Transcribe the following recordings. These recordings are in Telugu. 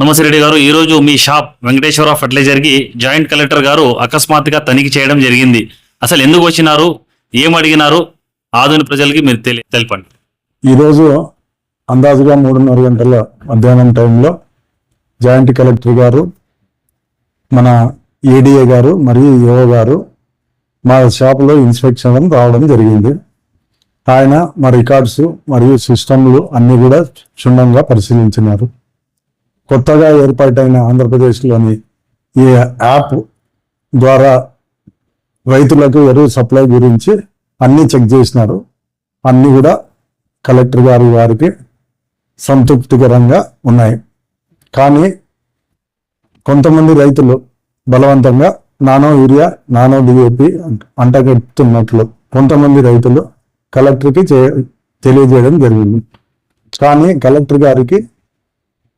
నమస్తే రెడ్డి గారు, ఈరోజు మీ షాప్ వెంకటేశ్వర ఫర్టిలైజర్కి జాయింట్ కలెక్టర్ గారు అకస్మాత్తుగా తనిఖీ చేయడం జరిగింది. అసలు ఎందుకు వచ్చినారు, ఏం అడిగినారు, ఆధునిక ప్రజలకి మీరు తెలపండి. ఈరోజు అందాజుగా 3:30 గంటల మధ్యాహ్నం టైంలో జాయింట్ కలెక్టర్ గారు, మన ఏడీఏ గారు మరియు యువ గారు మా షాపులో ఇన్స్పెక్షన్ రావడం జరిగింది. ఆయన మా రికార్డ్స్ మరియు సిస్టమ్లు అన్నీ కూడా క్షుణ్ణంగా పరిశీలించినారు. కొత్తగా ఏర్పాటైన ఆంధ్రప్రదేశ్లోని ఈ యాప్ ద్వారా రైతులకు ఎరువు సప్లై గురించి అన్నీ చెక్ చేసినారు. అన్నీ కూడా కలెక్టర్ గారి వారికి సంతృప్తికరంగా ఉన్నాయి. కానీ కొంతమంది రైతులు బలవంతంగా నానో యూరియా, నానో డిఏపి అంటగడుతున్నట్లు కొంతమంది రైతులు కలెక్టర్కి తెలియజేయడం జరిగింది. కానీ కలెక్టర్ గారికి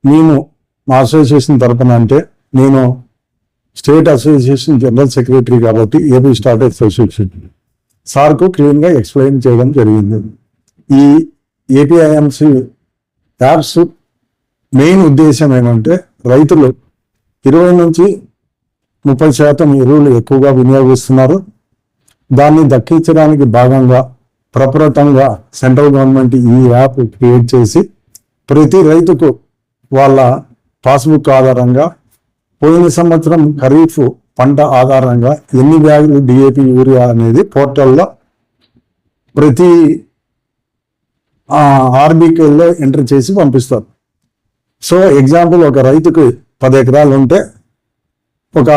మేము మా అసోసియేషన్ తరఫున, అంటే నేను స్టేట్ అసోసియేషన్ జనరల్ సెక్రటరీ కాబట్టి ఏపీ స్టార్టప్ అసోసియేషన్ సార్కు క్లీన్గా ఎక్స్ప్లెయిన్ చేయడం జరిగింది. ఈ ఏపీఐఎంసి యాప్స్ మెయిన్ ఉద్దేశం ఏమంటే రైతులు 20 నుంచి 30% ఎరువులు ఎక్కువగా వినియోగిస్తున్నారు. దాన్ని దక్కించడానికి భాగంగా ప్రప్రథంగా సెంట్రల్ గవర్నమెంట్ ఈ యాప్ క్రియేట్ చేసి ప్రతి రైతుకు వాళ్ళ పాస్బుక్ ఆధారంగా పోయిన సంవత్సరం ఖరీఫ్ పంట ఆధారంగా ఎన్ని బ్యాగులు డిఏపి యూరియా అనేది పోర్టల్లో ప్రతి ఆర్బీకేలో ఎంటర్ చేసి పంపిస్తారు. సో ఎగ్జాంపుల్, ఒక రైతుకి 10 ఎకరాలు ఉంటే, ఒక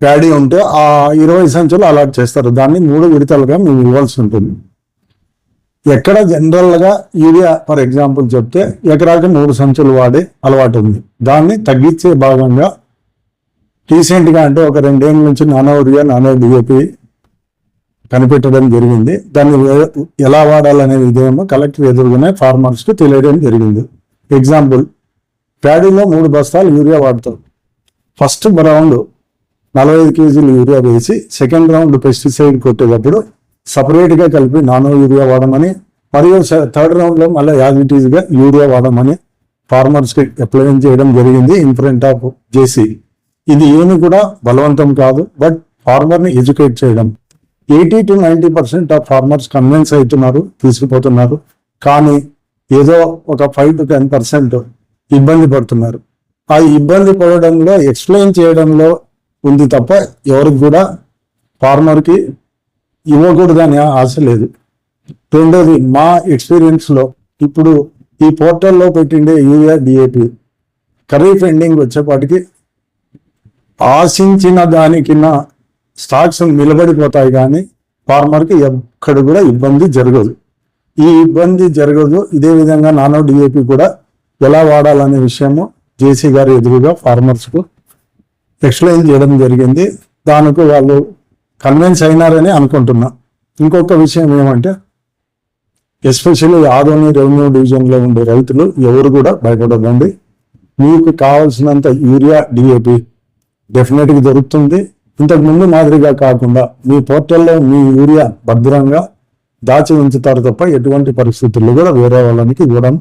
ప్యాడీ ఉంటే ఆ 20 సంచులు అలాట్ చేస్తారు. దాన్ని 3 విడతలుగా మేము ఇవ్వాల్సి ఉంటుంది. ఎక్కడ జనరల్గా యూరియా ఫర్ ఎగ్జాంపుల్ చెప్తే ఎకరాకి 3 సంచులు వాడే అలవాటు ఉంది. దాన్ని తగ్గించే భాగంగా రీసెంట్గా, అంటే ఒక 2 ఏళ్ళ నుంచి నానో యూరియా, నానో డిఏపి కనిపెట్టడం జరిగింది. దాన్ని ఎలా వాడాలనే విధంగా కలెక్టర్ ఎదురుగానే ఫార్మర్స్కి తెలియడం జరిగింది. ఎగ్జాంపుల్, ప్యాడీలో 3 బస్తాలు యూరియా వాడతారు. ఫస్ట్ రౌండ్ 45 కేజీలు యూరియా వేసి సెకండ్ రౌండ్ పెస్టిసైడ్ కొట్టేటప్పుడు సపరేట్గా కలిపి నానో యూరియా వాడమని, మరియు థర్డ్ రౌండ్లో మళ్ళీ యాజ్ ఇట్ ఈజ్గా యూరియా వాడమని ఫార్మర్స్కి అప్లై చేయడం జరిగింది ఇన్ ఫ్రంట్ ఆఫ్ జేసీ. ఇది ఏమి కూడా బలవంతం కాదు, బట్ ఫార్మర్ని ఎడ్యుకేట్ చేయడం. 80 to 90% ఆఫ్ ఫార్మర్స్ కన్విన్స్ అవుతున్నారు, తీసుకుపోతున్నారు. కానీ ఏదో ఒక 5 to 10% ఇబ్బంది పడుతున్నారు. ఆ ఇబ్బంది పడడంలో, ఎక్స్ప్లెయిన్ చేయడంలో ఉంది తప్ప ఎవరికి కూడా ఫార్మర్కి ఇవ్వకూడదనే ఆశ లేదు. రెండోది, మా ఎక్స్పీరియన్స్లో ఇప్పుడు ఈ పోర్టల్లో పెట్టిండే యూరియా, డిఏపి ఖరీఫ్ ఎండింగ్ వచ్చేపాటికి ఆశించిన దానికిన్న స్టాక్స్ నిలబడిపోతాయి, కానీ ఫార్మర్కి ఎక్కడ కూడా ఇబ్బంది జరగదు. ఈ ఇబ్బంది జరగదు. ఇదే విధంగా నానో డిఏపి కూడా ఎలా వాడాలనే విషయము జేసీ గారు ఎదురుగా ఫార్మర్స్కు ఎక్స్ప్లెయిన్ చేయడం జరిగింది. దానికి వాళ్ళు కన్విన్స్ అయినారని అనుకుంటున్నా. ఇంకొక విషయం ఏమంటే, ఎస్పెషల్లీ ఆదోని రెవెన్యూ డివిజన్లో ఉండే రైతులు ఎవరు కూడా భయపడదండి. మీకు కావాల్సినంత యూరియా, డిఏపి డెఫినెట్గా దొరుకుతుంది. ఇంతకు ముందు మాదిరిగా కాకుండా మీ పోర్టల్లో మీ యూరియా భద్రంగా దాచి ఉంచుతారు తప్ప ఎటువంటి పరిస్థితుల్లో కూడా వేరే వాళ్ళకి ఇవ్వడం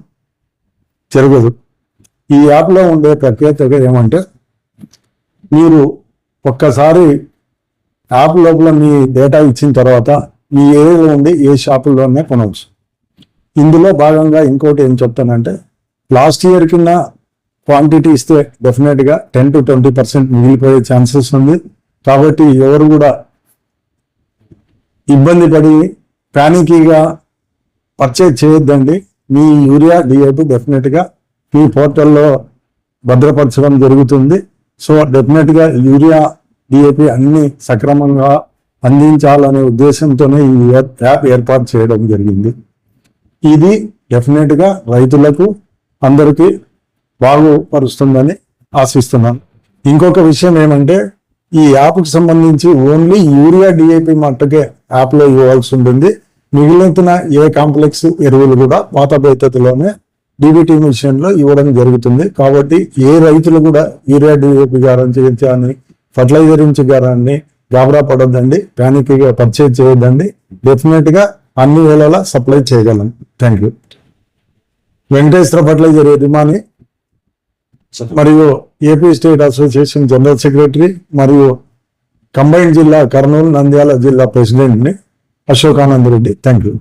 జరగదు. ఈ యాప్లో ఉండే ప్రత్యేకత ఏమంటే, మీరు ఒక్కసారి యాప్ లోపల మీ డేటా ఇచ్చిన తర్వాత మీ ఏరియాలో ఉండి ఏ షాపుల్లోనే కొనవచ్చు. ఇందులో భాగంగా ఇంకోటి ఏం చెప్తానంటే, లాస్ట్ ఇయర్ కింద క్వాంటిటీ ఇస్తే డెఫినెట్గా 10 to 20% మిగిలిపోయే ఛాన్సెస్ ఉంది. కాబట్టి ఎవరు కూడా ఇబ్బంది పడి ప్యానికీగా పర్చేజ్ చేయొద్దండి. మీ యూరియా, డిఏపి డెఫినెట్గా మీ పోర్టల్లో భద్రపరచడం జరుగుతుంది. సో డెఫినెట్గా యూరియా, డిఏపి అన్ని సక్రమంగా అందించాలనే ఉద్దేశంతోనే ఈ యాప్ ఏర్పాటు చేయడం జరిగింది. ఇది డెఫినెట్గా రైతులకు అందరికీ బాగుపరుస్తుందని ఆశిస్తున్నాను. ఇంకొక విషయం ఏమంటే, ఈ యాప్కి సంబంధించి ఓన్లీ యూరియా, డిఏపి మట్టుకే యాప్లో ఇవ్వాల్సి ఉంటుంది. మిగిలిన ఏ కాంప్లెక్స్ ఎరువులు కూడా పాత పద్ధతిలోనే డీబీటీ మిషన్లో ఇవ్వడం జరుగుతుంది. కాబట్టి ఏ రైతులు కూడా యూరియా, డిఏపి గాని ఫర్టిలైజర్ గాని గాబరా పడొద్దండి, ప్యానిక్గా పర్చేజ్ చేయొద్దండి. డెఫినెట్గా అన్ని వేళలా సప్లై చేయగలం. Thank you. వెంకటేశ్వర ఫర్టిలైజర్ యజమాని మరియు AP state association general secretary మరియు కంబైన్డ్ జిల్లా కర్నూలు నంద్యాల జిల్లా ప్రెసిడెంట్ని అశోకానంద్ రెడ్డి. Thank you.